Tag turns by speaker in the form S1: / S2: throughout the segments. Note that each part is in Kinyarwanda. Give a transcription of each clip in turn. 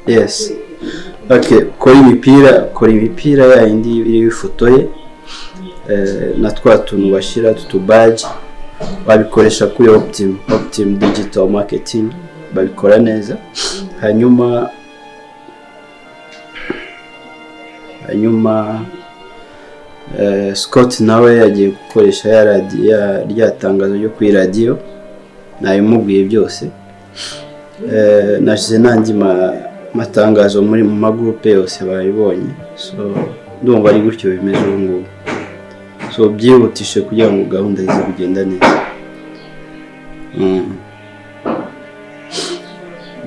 S1: Yes. Okay, kora imipira ya indi iri bifotoye na twa tuntu bashira tutu badge babikoresha kuri Optim Digital Marketing babikora neza. Hanyuma Scott nawe yagiye gukoresha ya radio ryatangazo ryo kuri radio nayimubwiye byose. Nashize nanjye matangazo muri mu magroupe yose bayibonye, so ndumva ari gutyo bimeze ubu ngubu, so byihutishe kugira ngo gahunda ize kugenda neza.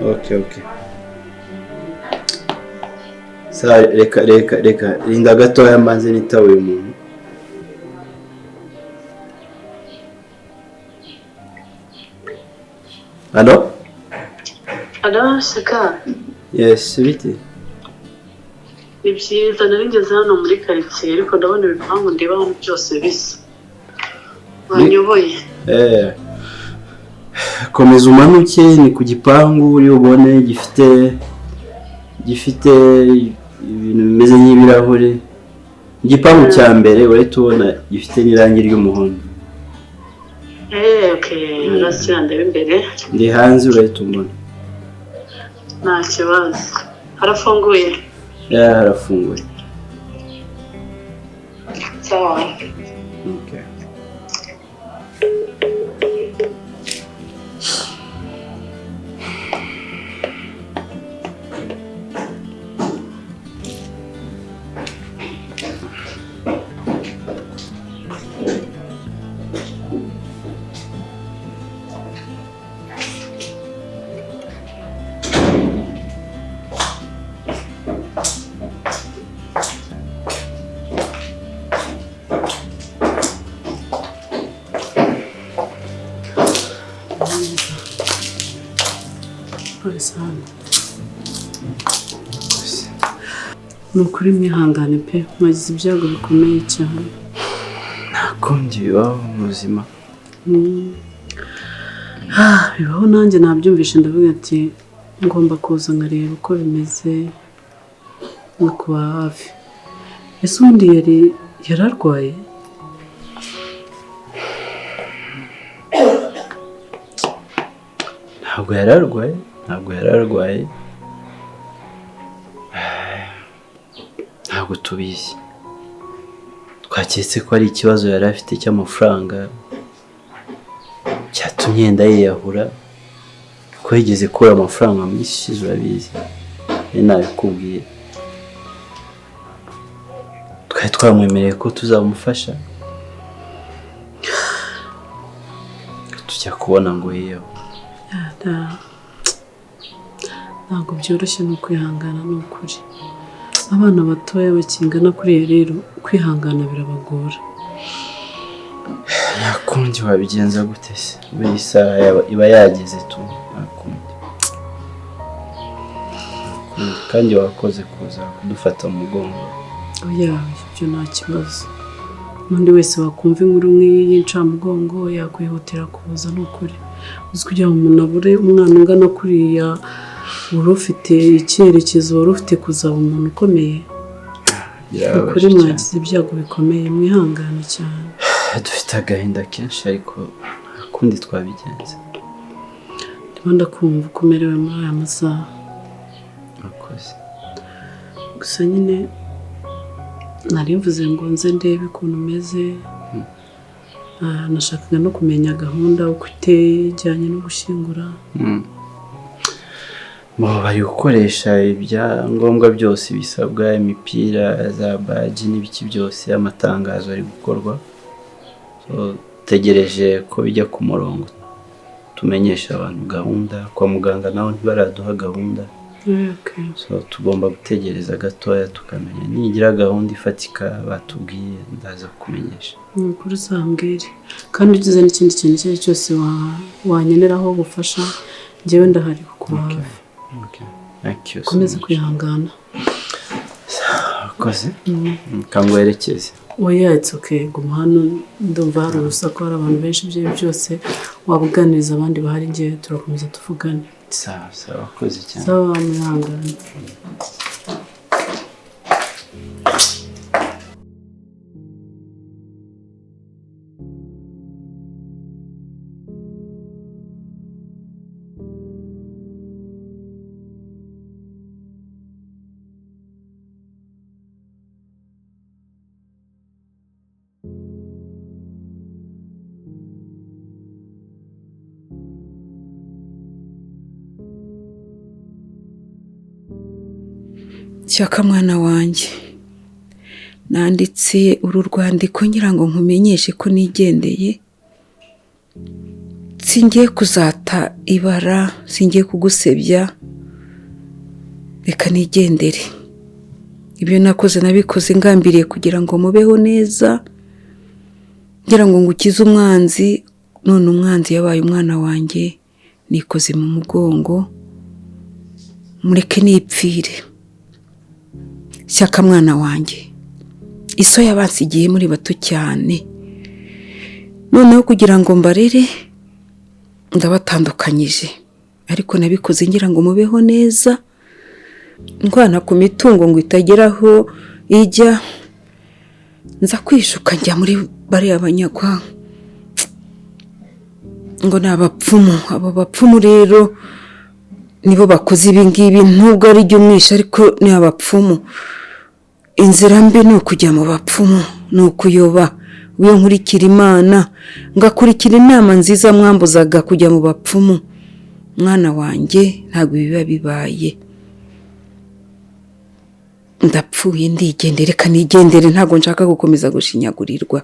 S1: Okay. Sa reka rinda gato yambanze nitawe umuntu. Allo,
S2: Saka.
S1: Yes, bite?
S2: Ibyiza naringeze hano muri quartier ariko ndabona ibipangu ndeba hano byose bisa. Wanyoboye.
S1: Komeza umanuke ni ku gipangu uri ubone gifite ibintu bimeze nk'ibirahure. Igipangu cya mbere uretse ubona gifite n'irangi ry'umuhondo.
S2: Okay, urasira ndebe imbere.
S1: Ndi hanze uretse ubona.
S2: Nta kibazo. Harafunguye?
S1: Harafunguye.
S2: Sawa.
S1: Okay.
S2: Nukuri mwihangane pe, mwagize ibyago bikomeye cyane.
S1: Nakundi bibaho mu buzima.
S2: Bibaho nanjye nabyumvishe ndavuga ati ngomba kuza nkareba uko bimeze no kuba hafi. Ese undi yararwaye?
S1: Ntabwo yararwaye. Ntabwo tubizi. Twaketse ko ari ikibazo yari afite cy'amafaranga cyatumye yenda yiyahura, ko yigeze kura amafaranga menshi urabizi. Nabikubwiye. Twari twamwemereye ko tuzamufasha, tujya kubona ngo yiyahure.
S2: Ntabwo byoroshye no kwihangana n'ukuri. Abana batoya bakingana kuriya rero kwihangana birabagora.
S1: Nakundi wabigenza gute se? Buri saha iba yageze tu. Nakundi. Kandi wakoze kuza kudufata mu mugongo.
S2: Oya, ibyo nta kibazo. N'undi wese wakumva inkuru nk'iyi y'incamugongo yakwihutira kuza n'ukuri. Uzi kugira ngo umuntu abure umwana ungana kuriya wari ufite icyerekezo, wari ufite kuzaba umuntu ukomeye. Ukuri mwagize ibyago bikomeye, mwihangane cyane.
S1: Dufite agahinda kenshi ariko kundi twabigenza.
S2: Ndimo ndakumva uko umerewe muri aya masaha.
S1: Akoze.
S2: Gusa nyine nari mvuze ngo nze ndebe ukuntu umeze. Nashakaga no kumenya gahunda uko iteye ijyanye no gushyingura.
S1: Bari gukoresha ibyangombwa byose bisabwa, imipira, za badge n'ibiki byose, amatangazo ari gukorwa. So tegereje ko bijya ku murongo tumenyesha abantu gahunda. Kwa muganga naho ntibaraduha gahunda.
S2: Okay.
S1: So tugomba gutegereza gatoya tukamenya nigira gahunda ifatika batubwiye ndaza kumenyesha.
S2: Kuri uzambwire. Kandi ugize n'ikindi kintu cyose wanyeneraho gufasha njyewe ndahari kukuba hafi.
S1: Okay.
S2: Komeza kwihangana.
S1: Akoze? Kangwerekeze.
S2: Oya, it's okay. Guma hano ndumva hari urusaku, hari abantu benshi byose wabuganiriza abandi bahari, ngiye turakomeza tuvugane.
S1: sawa sawa wakoze cyane
S2: sawa mwihangane
S3: Shyaka mwana wanjye nanditse uru rwandiko ngira ngo nkumenyeshe ko nigendeye singiye kuzata ibara singiye kugusebya reka nigendere ibyo nakoze nabikoze ngambiriye kugira ngo mubeho neza ngira ngo ngukize umwanzi none umwanzi yabaye umwana wanjye nikoze mu mugongo mureke nipfire Shyaka mwana wanjye iso yabansigiye muri bato cyane noneho kugira ngo mbarere ndabatandukanyije ariko nabikoze ngira ngo mubeho neza ndwana ku mitungo ngo itageraho ijya nza kwishuka njya muri bari abanyagwa ngo nabapfumu abo bapfumu rero nibo bakoze ibi ngibi nubwo ari ryo mwisha ariko ni abapfumu inzira mbi ni ukujya mu bapfumu ni ukuyoba wiyo nkurikira Imana ngakurikira inama nziza mwambuzaga kujya mu bapfumu mwana wanjye ntabwo biba bibaye ndapfuye ndigendere kanigendere ntabwo nshaka gukomeza gushinyagurirwa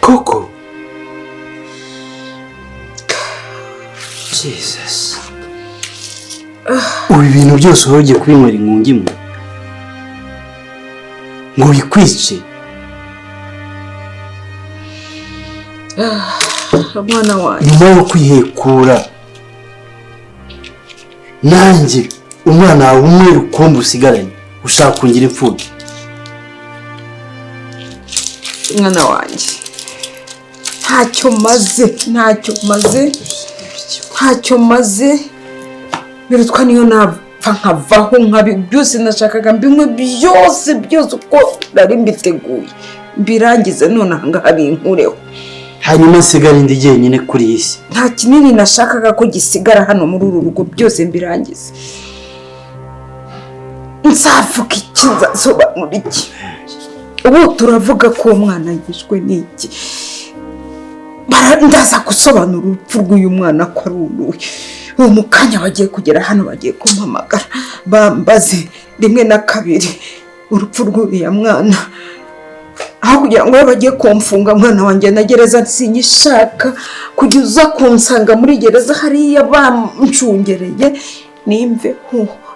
S1: Koko Jesus ubu ibintu byose ugiye kubinywera inkungi imwe ngo bikwice
S3: mwana wanjye
S1: nyuma yo kwihekura nanjye umwana wawe umwe rukumbi usigaranye ushaka kungira imfubyi
S3: mwana wanjye ntacyo maze birutwa niyo napfa nkavaho nkabi byose nashakaga mbimwe byose uko nari mbiteguye mbirangize none ahangaha binkureho
S1: hanyuma nsigara indi jyenyine kuri iyi si
S3: nta kinini nashakaga ko gisigara hano muri uru rugo byose mbirangize nzavuga iki nzasobanura iki ubu turavuga ko umwana yishwe n'iki ndaza gusobanura urupfu rw'uyu mwana ko ari uruhe uwo mu kanya bagiye kugera hano bagiye kumpamagara bambaze rimwe na kabiri urupfu rw'uriya mwana aho kugira ngo bagiye kumfunga mwana wanjye na gereza sinyishaka kujya uza kunsanga muri gereza hariya bamcungereye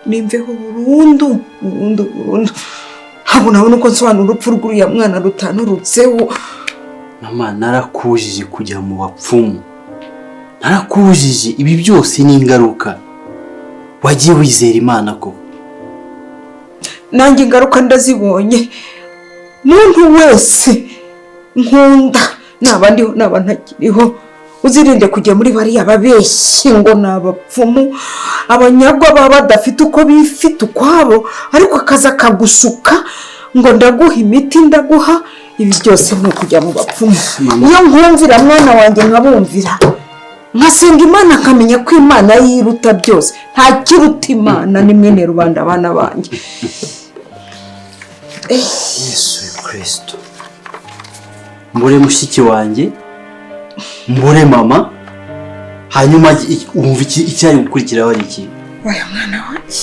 S3: nimveho burundu ntabwo nabona uko nsobanura urupfu rw'uriya mwana rutanurutseho.
S1: Mama narakujije kujya mu bapfumu, narakujije, ibi byose ni ingaruka. Wagiye wizera Imana ko
S3: nanjye ingaruka ndazibonye. Muntu wese nkunda naba ndiho naba ntakiriho uzirinde kujya muri bariya babeshyi ngo ni abapfumu, abanyagwa baba badafite uko bifite ukwabo, ariko akaza kagusuka ngo ndaguha imiti ndaguha. Ibi byose ni ukujya mu bapfumu. Iyo nkumvira mwana wanjye nkabumvira, nkasenga Imana nkamenya ko Imana yiruta byose, nta kiruta Imana, ni mwene rubanda abana banjye.
S1: Yesu Kristo, mbure mushiki wanjye, mbure mama, hanyuma wumva icyari gukurikiraho ari iki?
S3: Waya mwana wanjye,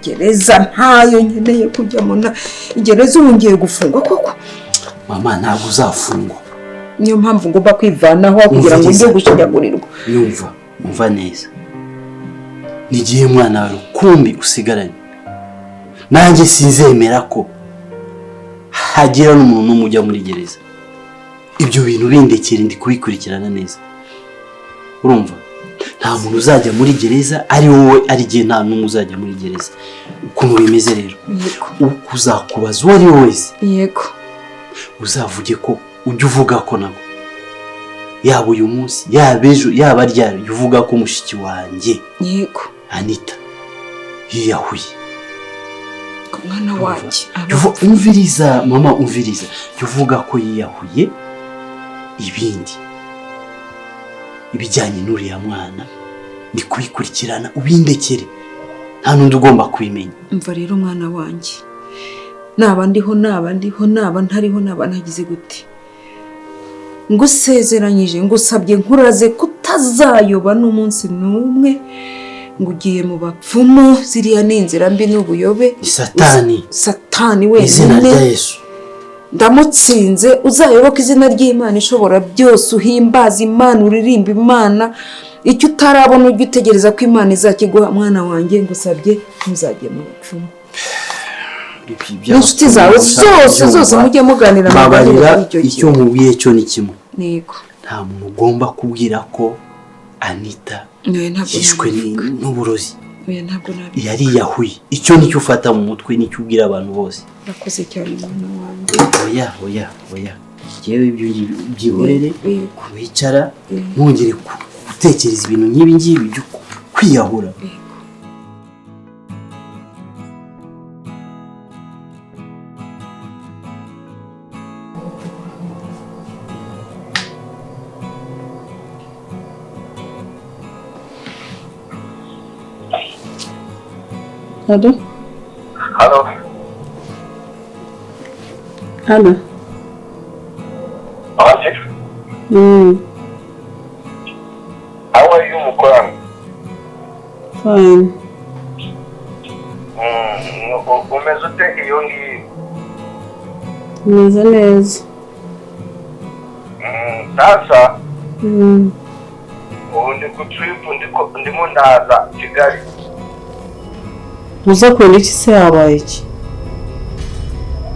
S3: gereza ntayo nkeneye kujyamo, na gereza ubu ngiye gufungwa koko.
S1: Mama ntabwo uzafungwa,
S3: niyo mpamvu ngomba kwivanaho kugira ngo njye gushinyagurirwa.
S1: Umva neza, nigiye mwana wawe rukumbi usigaranye, nanjye sinzemera ko hagira n'umuntu n'umwe ujya muri gereza. Ibyo bintu bindekere ndi kubikurikirana neza. Urumva, nta muntu uzajya muri gereza ari wowe, ari gihe nta n'umwe uzajya muri gereza. Ukuntu bimeze rero, uzakubaza uwo ari we wese,
S3: yego,
S1: uzavuge ko ujya uvuga ko nabo, yaba uyu munsi yaba ejo yaba ryari, uvuga ko mushiki wanjye
S3: yego
S1: Anita yiyahuye.
S3: Mwana wanjye,
S1: umviriza mama, umviriza, uvuga ko yiyahuye. Ibindi ibijyanye n'uriya mwana ndi kubikurikirana, ubindekere, nta n'undi ugomba kubimenya.
S3: Umva rero mwana wanjye, naba ndiho naba ntariho naba ntagize gute, ngusezeranyije ngusabye nkuraze kutazayoba n'umunsi n'umwe ngo ugiye mu bapfumu. Ziriya ni inzira mbi n'ubuyobe, satani wenyine.
S1: Izina rya Yesu
S3: ndamutsinze, uzayoboka izina ry'Imana ishobora byose, uhimbaza Imana, uririmba Imana. Icyo utarabona ujye utegereza ko Imana izakiguha. Mwana wanjye ngusabye ntuzajye mu bapfumu. Inshuti zawe zose mujye muganira
S1: mabarira. Icyo nkubwiye cyo ni kimwe,
S3: yego,
S1: nta muntu ugomba kubwira ko Anita yishwe n'uburozi, yari yahuye. Icyo nicyo ufata mu mutwe, nicyo ubwira abantu bose.
S3: Urakoze cyane mwana wanjye.
S1: Oya yewe ibyo byihorere, wicara ntongere gutekereza ibintu nk'ibi ngibi byo kwiyahura.
S2: Halo?
S4: Halo.
S2: Halo?
S4: Ajif? How are you, Mukoran?
S2: Fine.
S4: Umeze ute iyo ngiyo?
S2: Meze neza.
S4: Sasa? Ndi ku trip ndimo ndaza Kigali.
S2: Uza kwenda iki se habaye iki?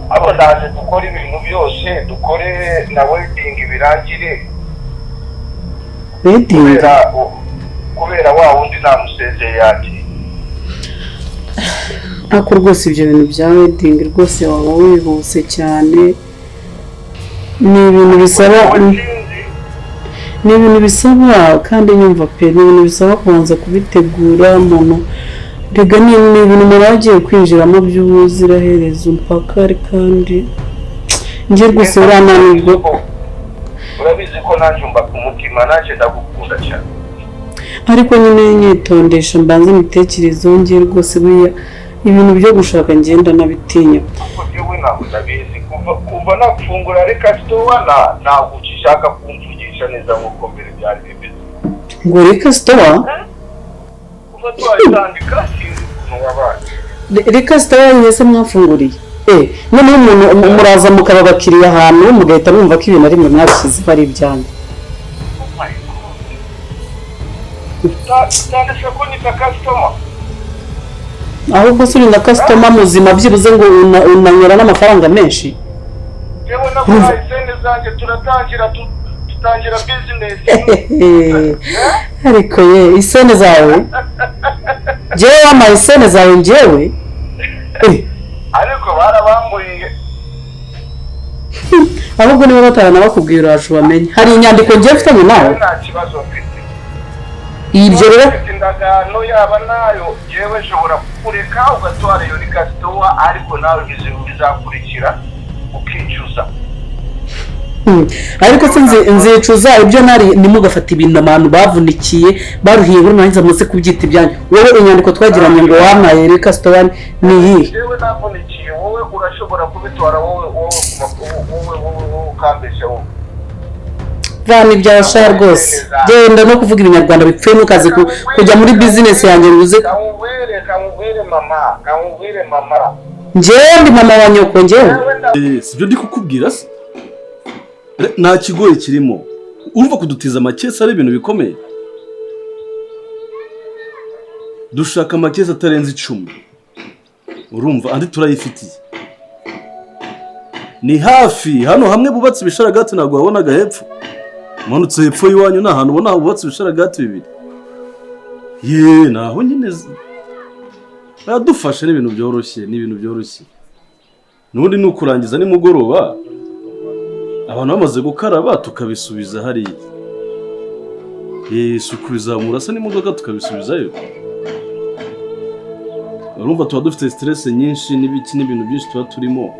S4: Abo ndaje dukora ibintu byose, dukore na wedding birangire.
S2: Wedding?
S4: Kubera wa wundi namusezeye yati.
S2: Ako rwose ibyo bintu bya wedding rwose waba wihuse cyane. Ni ibintu bisaba kandi nyumva pe, ni ibintu bisaba kubanza kubitegura. Umuntu rega ni ibintu muragiye kwinjiramo by'ubuziraherezo mpaka, kandi njye rwose urananirwa.
S4: Urabizi ko nanjumba ku mutima, naje ndagukunda cyane,
S2: ariko nyine nyitondesha mbanze imitekerezo njye rwose. Buriya ibintu byo gushaka ngenda nabitinya.
S4: Yewe ntabwo ndabizi kuva nafungura reka stowa ntabwo ukishaka kumvugisha neza nk'uko mbere byari bimeze.
S2: Ngo reka stowa?
S4: Kuva twayitandika sinzi ukuntu wabaye.
S2: Reka stowa nyese mwafunguriye? None umuntu muraza mukaba bakiriye ahantu mugahita mwumva ko ibintu ari mwe mwabishyize bari ibyanyu.
S4: Tandisha ko ni customer.
S2: ahubwo se uri na customer muzima byibuze ngo unanyura n'amafaranga menshi.
S4: yewe naguhaye sente zanjye tutangira business.
S2: Ariko ye isene zawe jewe wamaye isene zawe njyewe
S4: ariko barabamburiye
S2: ahubwo niba batarana bakubwira uraje bamenye hari inyandiko ngiye mfitanye nawe.
S4: nta kibazo mfite
S2: Ibyo rero
S4: indagano yaba nayo yewe nshobora kukureka ugatwara iyo rikasitowa ariko nawe bizakurikira ukicuza.
S2: ariko se nzicuza ibyo nari nimugafata ibintu abantu bavunikiye baruhiye ngo nanjye muze kubyita ibyanyu. Wowe inyandiko twagiranye ngo wamaye reka stone ni iyi.
S4: Yewe navunikiye wowe urashobora kubitwara wowe ukambesha wowe.
S2: Vani byasha rwose. Genda no kuvuga ibinyarwanda bipfuye mukaze kujya muri business yanjye nguze.
S4: Kamubwire mama.
S2: Njyewe ndi mama wa nyoko njyewe.
S5: Sibyo ndi kukubwira se. Nta kigoye kirimo. Urumva kudutiza amakesi ari ibintu bikomeye. Dushaka amakesi atarenze 10. Urumva andi turayifitiye. Ni hafi hano hamwe bubatse ibisharagati ntabwo wabonaga hepfo. Manutse hepfo yiwanyu nta hantu ubona bubatse ibisharagati bibiri. Naho nyine badufashe n'ibintu byoroshye. Nundi nukurangiza nimugoroba. Abantu bamaze gukaraba tukabisubiza hariya. Isuku bizamura se n'imodoka tukabisubizayo. Urumva tuba dufite stress nyinshi n'ibintu byinshi tuba turimo.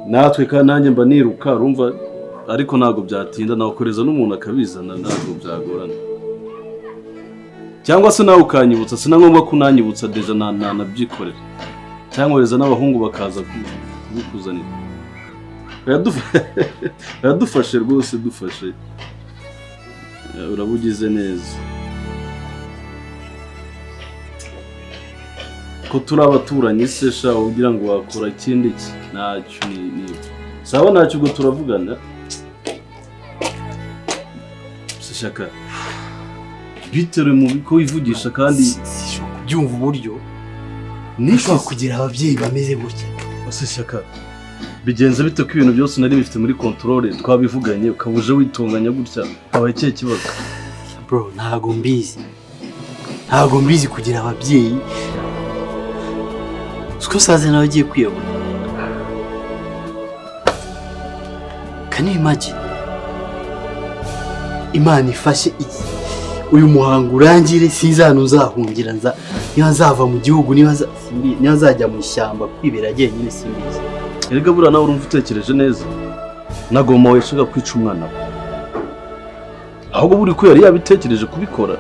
S5: Natwe kandi nanjye mba niruka urumva ariko ntago byatinda nakoreza n'umuntu akabizana ntago byagorana. Cyangwa se nawe ukanyibutsa sinangomba kunanyibutsa deja nabyikorera. Cyangwa weza n'abahungu bakaza kubikuzanira. Yadufashe rwose dufashe. Urabugize neza. Ko turi abaturanyi se sha ugira ngo wakora ikindi ki ntacyo ni sawa ntacyo ubwo turavugana. Sishaka bitere mu biko wivugisha kandi
S6: byumva uburyo nishobora kugira ababyeyi bameze gutya.
S5: Sishaka bigenze bite ko ibintu byose nari bifite muri control twabivuganye ukabuje witunganya gutya abaye cye kibazo.
S6: Bro ntago mbizi kugira ababyeyi. Siko saze nawe agiye kwiyobora. Can you imagine? Imana ifashe uyu muhango urangire sinzano uzahungira niba nzava mu gihugu niba nzajya mu ishyamba kwibera agenyine simbizi.
S5: Erega bura nawe urumva utekereje neza. Nagoma weshaka kwica umwana we. Ahubwo buri ko yari yabitekereje kubikora.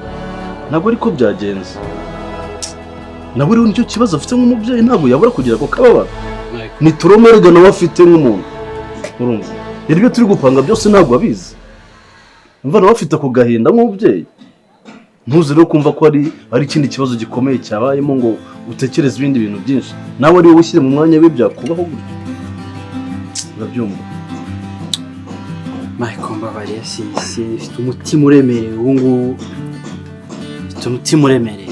S5: Ntabwo ariko byagenze. Nabo rero nicyo kibazo afite nk'umubyeyi ntabwo yabura kugira ko kababara. Ni turomerega nawe afite nk'umuntu. Urumva. Ibyo turi gupanga byose ntabwo abizi. Umva nawe afite ako gahinda nk'umubyeyi. Ntuzi rero kumva ko ari ikindi kibazo gikomeye cyabayemo ngo utekereze ibindi bintu byinshi. Nawe ari wowe ushyire mu mwanya we byakubaho gutyo. Urabyumva?
S6: Michael Mbabariya ifite umutima uremereye ubu ngubu. Ifite umutima uremereye.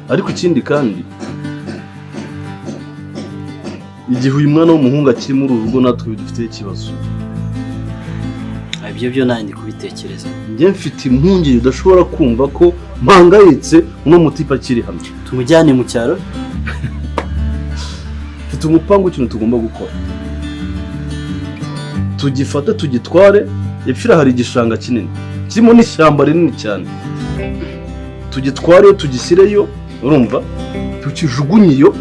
S5: Ariko ikindi kandi igihe uyu mwana w'umuhungu akiri muri uru rugo natwe dufite ikibazo.
S6: Ibyo byo nandi kubitekereza.
S5: Njye mfite impungenge udashobora kumva ko mpangayitse uno mutipa akiri hamwe.
S6: Tumujyane mu cyaro.
S5: Mfite umupango ikintu tugomba gukora. Tugifate tugitware epfira hari igishanga kinini. Kirimo n'ishyamba rinini cyane. Tugitware tugisireyo urumva tukijugunyiyo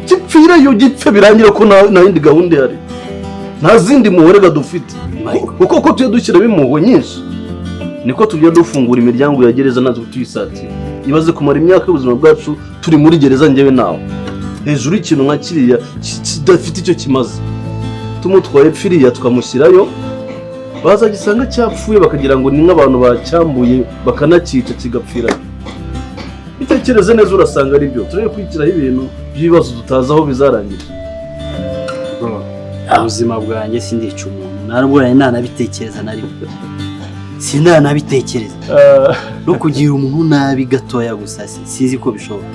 S5: gipfireyo gipfe birangira ko nta yindi gahunda yari. Nta zindi muhorega dufite. Kuko tuye dushyira impuhwe nyinshi niko tugiye dufungura imiryango ya gereza natwe tuyisatira. Ibaze kumara imyaka y'ubuzima bwacu turi muri gereza njyewe nawe. Hejuru ikintu nka kiriya kidafite icyo kimaze. Tumutwaye pfiriya tukamushyirayo bazagisanga cyapfuye bakagira ngo ni nk'abantu bacyambuye bakanakica kigapfira. Bitekereze neza urasanga ari byo. Turebe kwikiraho ibintu by'ibibazo tutazi aho bizarangira.
S6: Ubuzima bwanjye sindica umuntu. Narubwo ntanabitekereza na rimwe. Sinanabitekereza. No kugira umuntu nabi gatoya gusa sinzi ko bishoboka.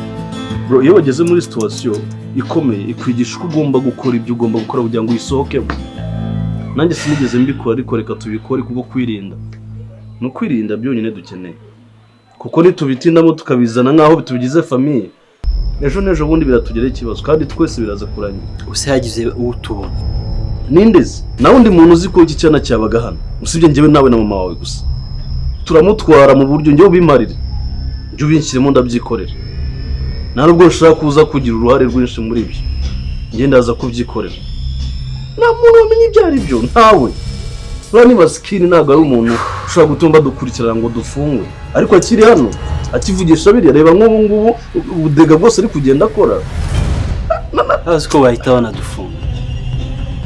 S5: bro iyo bageze muri situation ikomeye ikwigisha uko ugomba gukora ibyo ugomba gukora kugira ngo uyisohokemo. Nanjye sinigeze mbikora ariko reka tubikore kuko kwirinda no kwirinda byonyine dukeneye, kuko nitubitindamo tukabizana nkaho bitugize famille ejo nejo bundi biratugeraho ikibazo kandi twese biraza kurangira.
S6: Use yagize utubona
S5: nindeze nawe undi muntu uzi ko iki cyana cyabaga hano usibye njyewe nawe na mama wawe gusa, turamutwara mu buryo njyewe ubimarire njye ubinshyiremo ndabyikorera, nta nubwo nshaka kuza kugira uruhare rwinshi muri ibyo, njye ndaza kubyikorera. Nta muntu wamenye ibyo ari byo ntawe. Urani basikini ntabwo ari umuntu ushobora gutumba dukurikirana ngo dufungwe, ariko akiri hano akivugisha biriya reba nk'ubu ngubu ubudega bwose ari kugenda akora.
S6: Azi ko bahita banadufunga.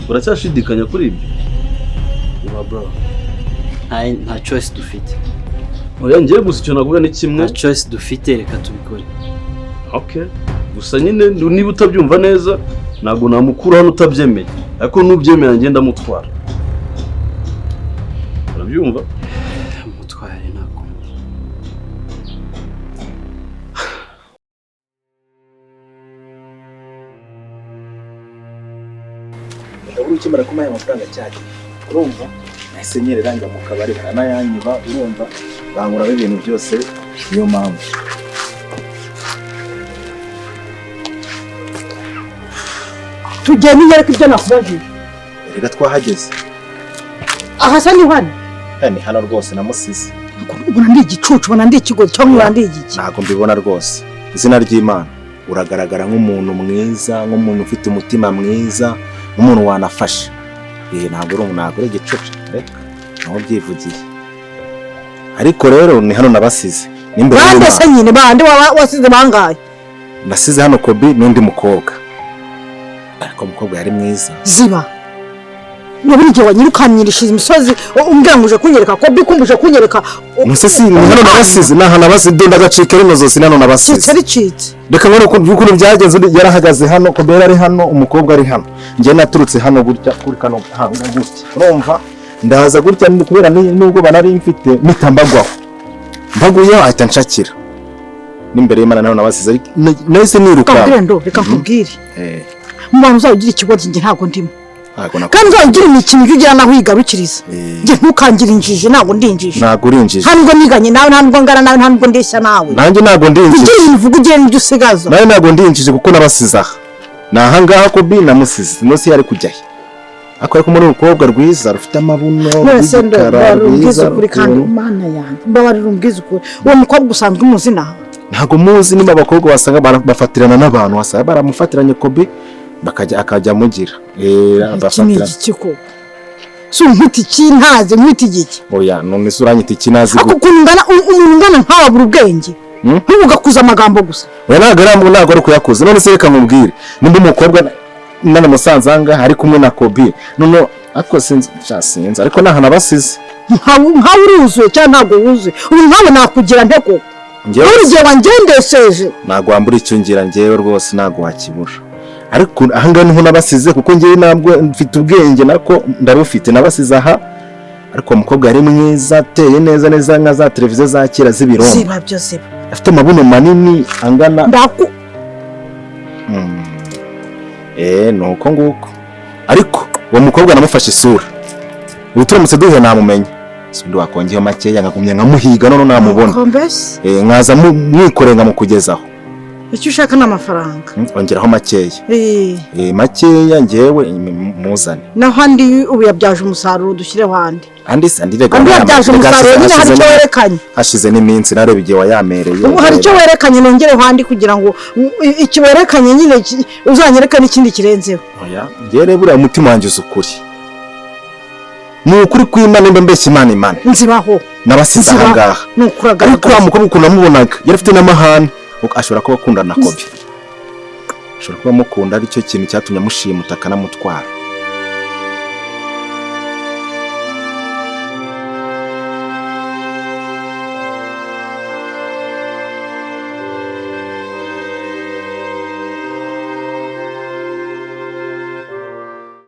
S5: Uracyashidikanya kuri ibyo?
S6: Uba bro, nta choice dufite.
S5: Oya ngiye gusa icyo navuga ni kimwe.
S6: Nta choice dufite, reka tubikore.
S5: Okay. Gusa nyine niba utabyumva neza ntabwo namukura hano utabyemeye, ariko nubyemera ngenda mutwara. Urabyumva?
S6: Mutware nako.
S7: Ndabura ukimara kumaye amafaranga cyane. Urumva? Nahise nyereranga mu kabari baranayanyiba, urumva? Bangura ibintu byose niyo mpamvu.
S3: tugenda inyereka ibyo nakubajije.
S7: Reka twahageze.
S3: Aha sa ni hano.
S7: Ni hano rwose namusize.
S3: Ubona ndi igicucu, ubona ndi ikigo cyangwa ndi igiki.
S7: Ntago mbibona rwose. Izina ry'Imana uragaragara nk'umuntu mwiza, nk'umuntu ufite umutima mwiza, nk'umuntu wanafasha. Ntabwo uri igicucu. Reka naho byivugiye. Ariko rero ni hano nabasize.
S3: Bande se nyine bande wasize bangaye.
S7: Nasize hano Kobi n'undi mukobwa. Ariko umukobwa yari mwiza.
S3: Ziba. Naburi gihe wanyirukanyirishije imisozi umbwanguje kunyereka Kobi kumbuje kunyereka.
S7: Musesi ni hano nabasize naha nabasize ndagacika rino zose nano nabasize.
S3: Cyaricitse.
S7: Reka ngoro ukuntu byagenze yarahagaze hano Kobi yari hano umukobwa ari hano. Ngiye naturutse hano gutya kuri kano hanga gutya. Urumva? Ndahaza gutya kubera nubwo banari mfite mitambagwaho. Mbaguye ahita nshakira. N'imbere y'Imana naho nabasize nahise niruka.
S3: Kabwendo reka nkubwire. Mwana uzagira ikigo nge ntago ndimo. Kandi uzagira imikino ugira naho wigarukiriza. Nge ntukangira injije ntago ndinjije.
S7: Ntago urinjije.
S3: Ntabwo niganye nawe ntabwo ngara nawe ntabwo ndeshya nawe.
S7: Nanjye ntago ndinjije.
S3: Ugira imvugo ugira n'ibyo usigaza.
S7: Nawe ntago ndinjije kuko nabasize aha. Naha ngaha Kobi namusize. Nose yari kujyahe. Akora ko muri urukobwa rwiza rufite amabuno
S3: rw'igikara rwiza kuri kandi Imana yanjye mbabarira umbwiza ukuri uwo mukobwa usanzwe umuzi naho
S7: ntago muzi niba abakobwa wasanga bafatirana n'abantu wasanga baramufatiranye Kobi akajya mugira
S3: bafatirana ikiko so nkiti kintaze nkiti giki
S7: oya none suranyita ikinazi
S3: akukungana umuntu ngana nkawa buri ubwenge ntugakuza amagambo gusa
S7: oya ntago ari kuyakuza none se reka nkubwire nimba umukobwa nana musanzanga hari kumwe na Kobi none ako sinzi ariko nahana basize
S3: nkawe uruzuye cyangwa ntago wuzuye ubu nkawe nakugira nteko uri gihe wangendesheje
S7: ntago wambura icyo ngira ngewe rwose ntago wakibura ariko ahanga niho nabasize kuko ngewe ntabwo mfite ubwenge nako ndarufite nabasize aha ariko umukobwa yari mwiza ateye neza nka za televiziyo za kera z'ibirombe
S3: ziba byose
S7: afite amabuno manini angana
S3: ndaku
S7: nuko nguko ariko uwo mukobwa namufashe isura ubu turamutse duhuye namumenya sindi wakongeyeho makeya nkagumya nkamuhiga none namubona nkaza mwikoreye nkamukugezaho
S3: icyo ushaka n'amafaranga
S7: ongeraho makeya makeya ngewe muzane
S3: naho andi ubu yabyaje umusaruro dushyireho andi
S7: rega
S3: yabyaje umusaruro nyine hari icyo werekanye
S7: hashize n'iminsi nareba igihe wayamereye
S3: ubu hari icyo werekanye nongereho andi kugira ngo iki werekanye nyine uzanyereka n'ikindi kirenzeho
S7: oya ngewe buriya umutima wanjye uzi ukuri ni ukuri kw'Imana nimba mbeshya Imana
S3: nzibaho
S7: nabasize aha ngaha ariko wa mukobwa ukuntu namubonaga yari afite n'amahane ashobora kuba akunda na Kobi ashobora kuba amukunda aricyo kintu cyatumye amushimuta akanamutwara